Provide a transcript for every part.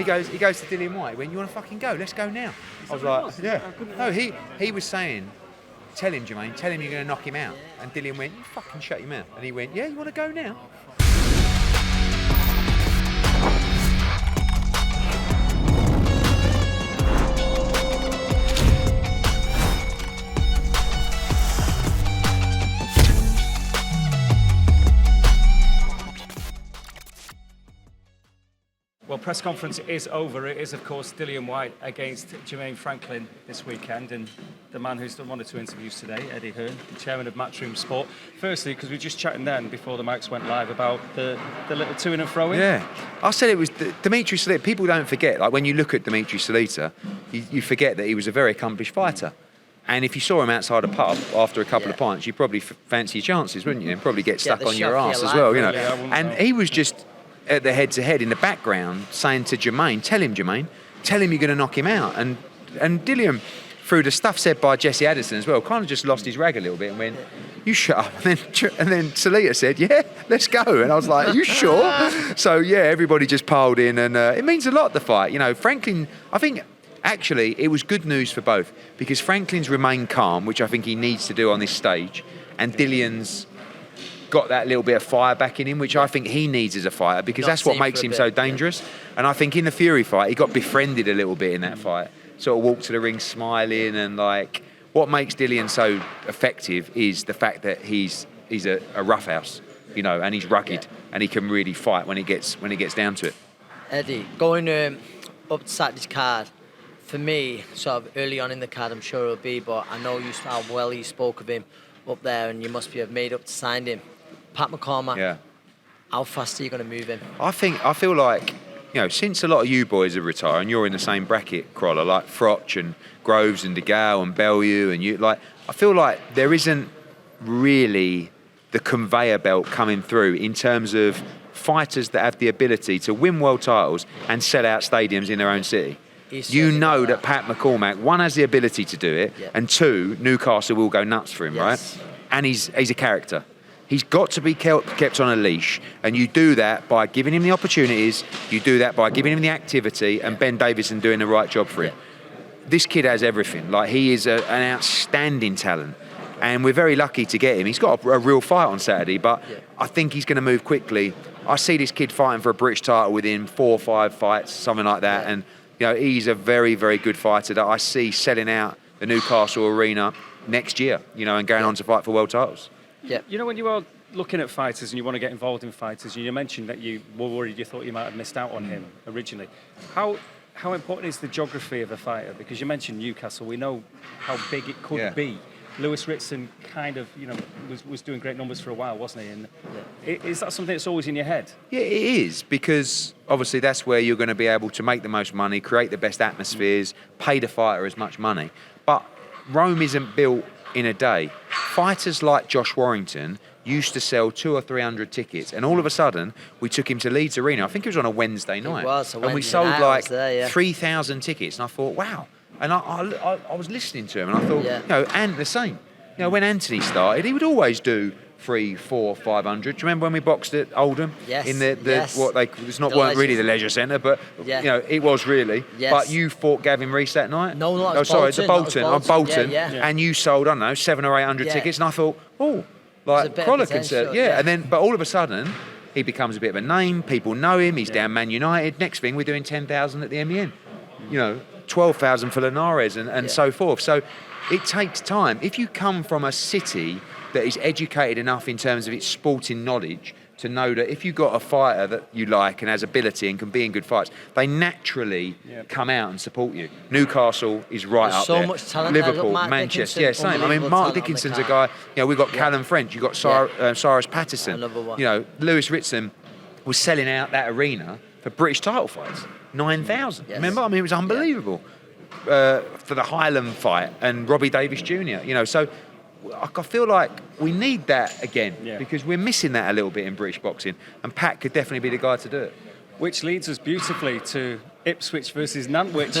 He goes to Dillian White. He went, "You want to fucking go? Let's go now." I was like, "Yeah." No, he was saying, "Tell him, Jermaine. Tell him you're going to knock him out." And Dillian went, "You fucking shut your mouth." And he went, "Yeah, you want to go now?" Well, press conference is over. It is, of course, Dillian White against Jermaine Franklin this weekend, and the man who's done one or two interviews today, Eddie Hearn, the chairman of Matchroom Sport. Firstly, because we were just chatting then before the mics went live about the little to-in and throw-in. Yeah, I said it was Dimitri Salita. People don't forget, like when you look at Dimitri Salita, you forget that he was a very accomplished fighter. And if you saw him outside a pub after a couple of pints, you'd probably fancy your chances, wouldn't you? And probably get stuck on your arse as well, you know. And he was just at the head-to-head in the background saying to Jermaine, tell him you're going to knock him out. And Dillian, through the stuff said by Jesse Addison as well, kind of just lost his rag a little bit and went, "You shut up." And then Salita said, "Yeah, let's go." And I was like, "Are you sure?" So, yeah, everybody just piled in, and it means a lot, the fight. You know, Franklin, I think, actually, it was good news for both, because Franklin's remained calm, which I think he needs to do on this stage, and Dillian's got that little bit of fire back in him, which I think he needs as a fighter, because that's what makes him so dangerous. And I think in the Fury fight, he got befriended a little bit in that fight. Sort of walked to the ring smiling, and like, what makes Dillian so effective is the fact that he's a roughhouse, you know, and he's rugged, and he can really fight when it gets down to it. Eddie, going up to Saturday's card, for me, sort of early on in the card, I'm sure it'll be, but I know how well you spoke of him up there, and you must have made up to sign him. Pat McCormack, yeah. How fast are you going to move him? I feel like, you know, since a lot of you boys have retired, and you're in the same bracket, Crolla, like Frotch and Groves and De Gaulle and Bellew, and you, like, I feel like there isn't really the conveyor belt coming through in terms of fighters that have the ability to win world titles and sell out stadiums in their own city. You know that Pat McCormack, one, has the ability to do it, and two, Newcastle will go nuts for him, right? And he's a character. He's got to be kept on a leash, and you do that by giving him the opportunities, you do that by giving him the activity, and Ben Davison doing the right job for him. This kid has everything. Like, he is an outstanding talent, and we're very lucky to get him. He's got a real fight on Saturday, but I think he's going to move quickly. I see this kid fighting for a British title within 4 or 5 fights, something like that, and you know, he's a very, very good fighter that I see selling out the Newcastle arena next year, you know, and going on to fight for world titles. Yeah. You know, when you are looking at fighters and you want to get involved in fighters, and you mentioned that you were worried, you thought you might have missed out on him originally. How important is the geography of a fighter? Because you mentioned Newcastle, we know how big it could be. Lewis Ritson kind of, you know, was doing great numbers for a while, wasn't he? And is that something that's always in your head? Yeah, it is, because obviously that's where you're going to be able to make the most money, create the best atmospheres, pay the fighter as much money. But Rome isn't built in a day. Fighters like Josh Warrington used to sell 200 or 300 tickets, and all of a sudden we took him to Leeds Arena. I think it was on a Wednesday night. It was, and we sold like 3,000 tickets, and I thought, wow. And I was listening to him, and I thought, you know, and the same. You know, when Anthony started, he would always do 300, 400, 500. Do you remember when we boxed at Oldham? Yes. In weren't really the leisure centre, but you know, it was really. Yes. But you fought Gavin Rees that night. No, the Bolton. Yeah. And you sold, I don't know, 700 or 800 tickets, and I thought, like Crolla can sell. And then, but all of a sudden, he becomes a bit of a name. People know him. He's down Man United. Next thing, we're doing 10,000 at the MEN. You know, 12,000 for Linares and so forth. So it takes time. If you come from a city that is educated enough in terms of its sporting knowledge to know that if you've got a fighter that you like and has ability and can be in good fights, they naturally come out and support you. Newcastle is right up there. There's so much talent. Liverpool, Manchester, same. I mean, Mark Dickinson's a guy, you know, we've got Callum French, you've got Cyrus Patterson. Another one. You know, Lewis Ritson was selling out that arena for British title fights. 9,000. Remember? I mean, it was unbelievable for the Highland fight and Robbie Davis Jr. You know, so I feel like we need that again because we're missing that a little bit in British boxing, and Pat could definitely be the guy to do it. Which leads us beautifully to Ipswich versus Nantwich.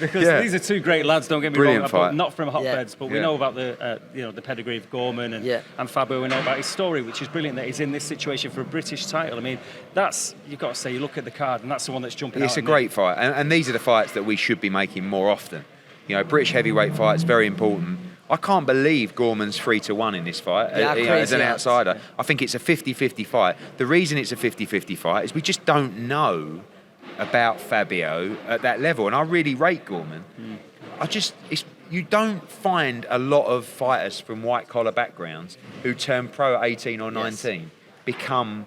because these are two great lads. Don't get me Brilliant wrong, fight. Not from hotbeds, but we Yeah. know about the the pedigree of Gorman and Fabio. We know about his story, which is brilliant. That he's in this situation for a British title. I mean, that's you've got to say. You look at the card, and that's the one that's jumping out. It's a at me. great fight, and these are the fights that we should be making more often. You know, British heavyweight fights, very important. I can't believe Gorman's 3-1 in this fight as an outsider. I think it's a 50-50 fight. The reason it's a 50-50 fight is we just don't know about Fabio at that level, and I really rate Gorman. You don't find a lot of fighters from white collar backgrounds who turn pro at 18 or 19 become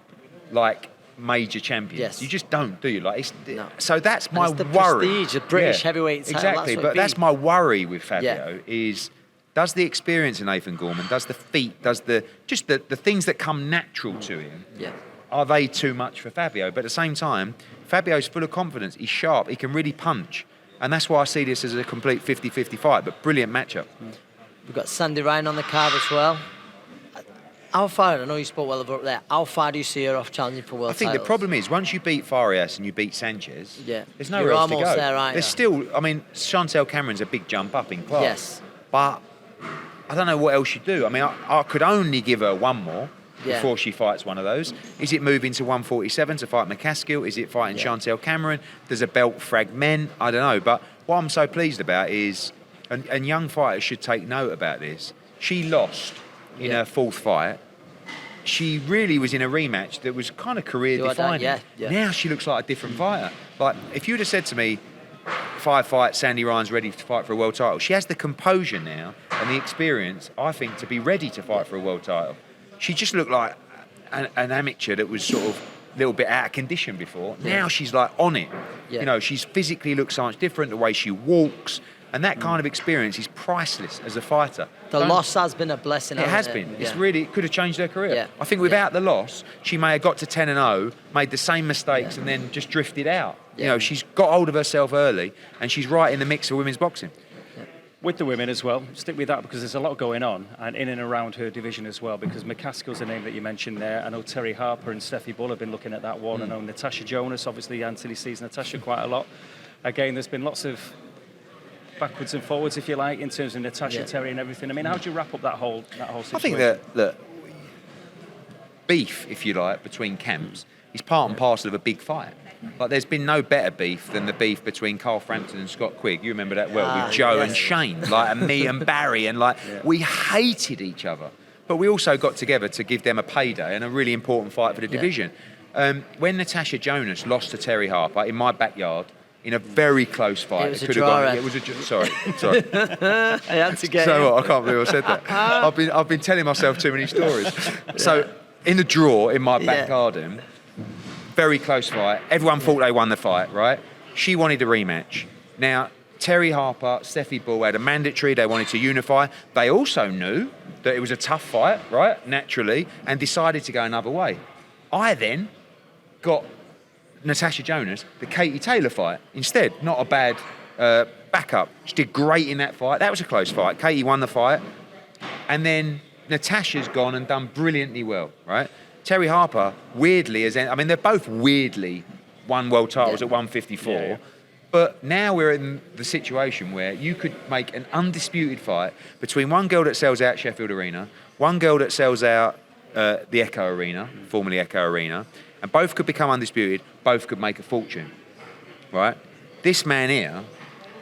like major champions. Yes. You just don't, do you? Like, No. So that's my it's the worry. prestige of British heavyweight title. Exactly, That's what but it that's be. my worry with Fabio is. Does the experience in Nathan Gorman, does the feet, does the things that come natural to him, are they too much for Fabio? But at the same time, Fabio's full of confidence. He's sharp. He can really punch. And that's why I see this as a complete 50-50 fight, but brilliant matchup. We've got Sandy Ryan on the card as well. How far, I know you spoke well about there, how far do you see her off challenging for world I think titles? the problem is, once you beat Farias and you beat Sanchez, there's nowhere You're else to go. almost there, aren't There's you? still, I mean, Chantel Cameron's a big jump up in class. Yes. But I don't know what else you do. I mean, I could only give her one more before she fights one of those. Is it moving to 147 to fight McCaskill? Is it fighting Chantel Cameron? Does a belt fragment? I don't know. But what I'm so pleased about is, and young fighters should take note about this, she lost in her fourth fight. She really was in a rematch that was kind of career-defining. Now she looks like a different fighter. Like, if you'd have said to me, 5 fights, Sandy Ryan's ready to fight for a world title. She has the composure now and the experience, I think, to be ready to fight for a world title. She just looked like an amateur that was sort of a little bit out of condition before. Now she's like on it. You know, she's physically looks so much different, the way she walks. And that kind of experience is priceless as a fighter. The loss has been a blessing. It has been. It's really, it could have changed her career. I think without the loss, she may have got to 10-0, made the same mistakes, and then just drifted out. You know, she's got hold of herself early, and she's right in the mix of women's boxing. With the women as well, stick with that because there's a lot going on and in and around her division as well, because McCaskill's a name that you mentioned there. I know Terri Harper and Steffi Bull have been looking at that one. I know Natasha Jonas, obviously Anthony sees Natasha quite a lot. Again, there's been lots of backwards and forwards, if you like, in terms of Natasha, Terry and everything. I mean, how do you wrap up that whole situation? I think that beef, if you like, between camps is part and parcel of a big fight. Like, there's been no better beef than the beef between Carl Frampton and Scott Quigg. You remember that well, with Joe and Shane, like, and me and Barry, and like we hated each other. But we also got together to give them a payday and a really important fight for the division. When Natasha Jonas lost to Terri Harper in my backyard, in a very close fight. It was a draw. It was a sorry. I had to get So what? I can't believe I said that. I've been telling myself too many stories. So in the draw in my back garden, very close fight. Everyone thought they won the fight, right? She wanted a rematch. Now, Terri Harper, Steffi Bull had a mandatory. They wanted to unify. They also knew that it was a tough fight, right? Naturally, and decided to go another way. I then got Natasha Jonas, the Katie Taylor fight, instead. Not a bad backup. She did great in that fight. That was a close fight. Katie won the fight. And then Natasha's gone and done brilliantly well, right? Terri Harper, weirdly, they're both weirdly won world titles at 154. But now we're in the situation where you could make an undisputed fight between one girl that sells out Sheffield Arena, one girl that sells out the Echo Arena, formerly Echo Arena, and both could become undisputed, both could make a fortune, right? This man here,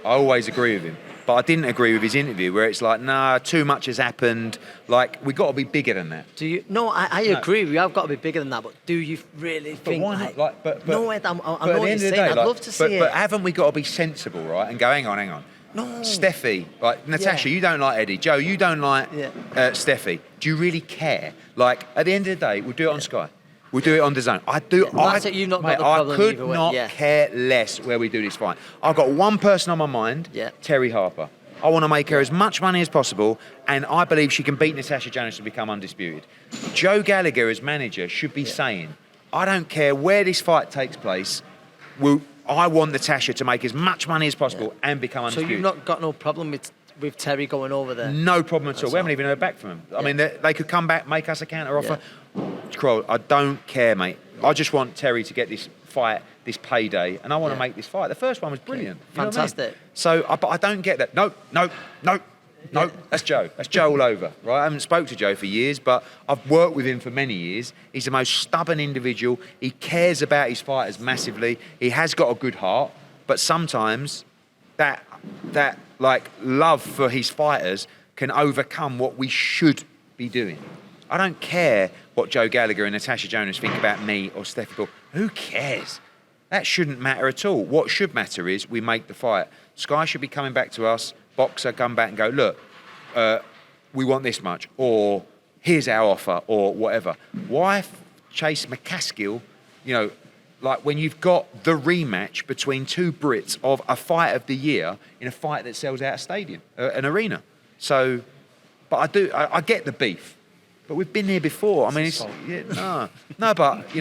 I always agree with him, but I didn't agree with his interview where it's like, nah, too much has happened. Like, we've got to be bigger than that. Do you? No, I agree. We have got to be bigger than that. But do you really think? Why not? Like, but no, I know what you're saying. Day, I'd love to see it. But haven't we got to be sensible, right? And go, hang on. No. Steffi, like Natasha, you don't like Eddie. Joe, you don't like Steffi. Do you really care? Like, at the end of the day, we'll do it on Sky. We'll do it on DAZN. I do. That's it. You've not got the problem I could either way. not care less where we do this fight. I've got one person on my mind. Terri Harper. I want to make her as much money as possible, and I believe she can beat Natasha Jonas to become undisputed. Joe Gallagher, as manager, should be saying, I don't care where this fight takes place. I want Natasha to make as much money as possible and become undisputed. So you've not got no problem with Terry going over there? No problem at all. We haven't even heard back from him. I mean, they could come back, make us a counter offer. Crolla, I don't care, mate. I just want Terry to get this fight, this payday, and I want to Yeah. make this fight. The first one was brilliant. You know what I mean? Fantastic. So, but I don't get that. No. That's Joe. That's Joe all over, right? I haven't spoke to Joe for years, but I've worked with him for many years. He's the most stubborn individual. He cares about his fighters massively. He has got a good heart, but sometimes that like love for his fighters can overcome what we should be doing. I don't care what Joe Gallagher and Natasha Jonas think about me or Steffi Bull. Who cares? That shouldn't matter at all. What should matter is we make the fight. Sky should be coming back to us. Boxer come back and go, look, we want this much, or here's our offer, or whatever. Why chase McCaskill, like when you've got the rematch between two Brits of a fight of the year in a fight that sells out a stadium, an arena. So, but I get the beef. But we've been there before. I mean, no, but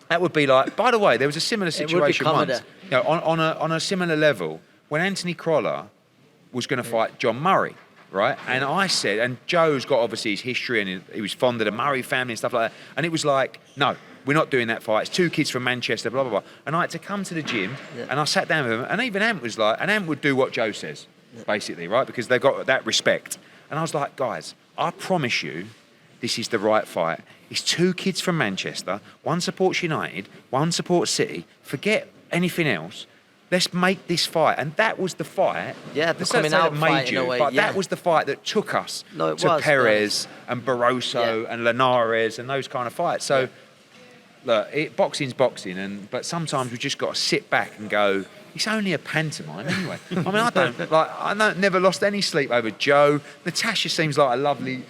that would be like. By the way, there was a similar situation once. On a similar level, when Anthony Crolla was going to fight John Murray, right? And I said, and Joe's got obviously his history, and he was fond of the Murray family and stuff like that. And it was like, no, we're not doing that fight. It's two kids from Manchester, blah blah blah. And I had to come to the gym, and I sat down with him, and even Ant was like, and Ant would do what Joe says, basically, right? Because they've got that respect. And I was like, guys, I promise you, this is the right fight. It's two kids from Manchester. One supports United, one supports City. Forget anything else. Let's make this fight. And that was the fight. Yeah, the coming out fight in a way. But that was the fight that took us to Perez and Barroso and Linares and those kind of fights. So, look, boxing's boxing. But sometimes we just got to sit back and go, it's only a pantomime anyway. I mean, never lost any sleep over Joe. Natasha seems like a lovely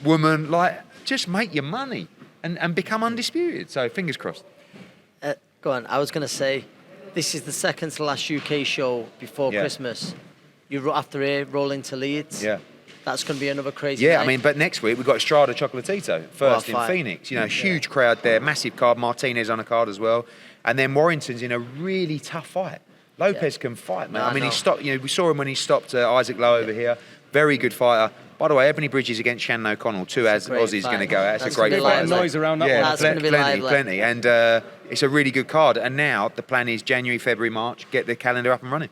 woman. Like, just make your money and become undisputed. So, fingers crossed. Go on. I was going to say, this is the second to last UK show before Christmas. You after here, roll into Leeds. Yeah. That's going to be another crazy night. I mean, but next week we've got Estrada Chocolatito first in Phoenix. Huge crowd there, massive card. Martinez on a card as well, and then Warrington's in a really tough fight. Lopez can fight, man. He stopped. We saw him when he stopped Isaac Lowe over here. Very good fighter. By the way, Ebony Bridges against Shannon O'Connell, two Aussies going to go out. It's a great fight. Noise around that one. That's going to be plenty. And it's a really good card. And now the plan is January, February, March, get the calendar up and running.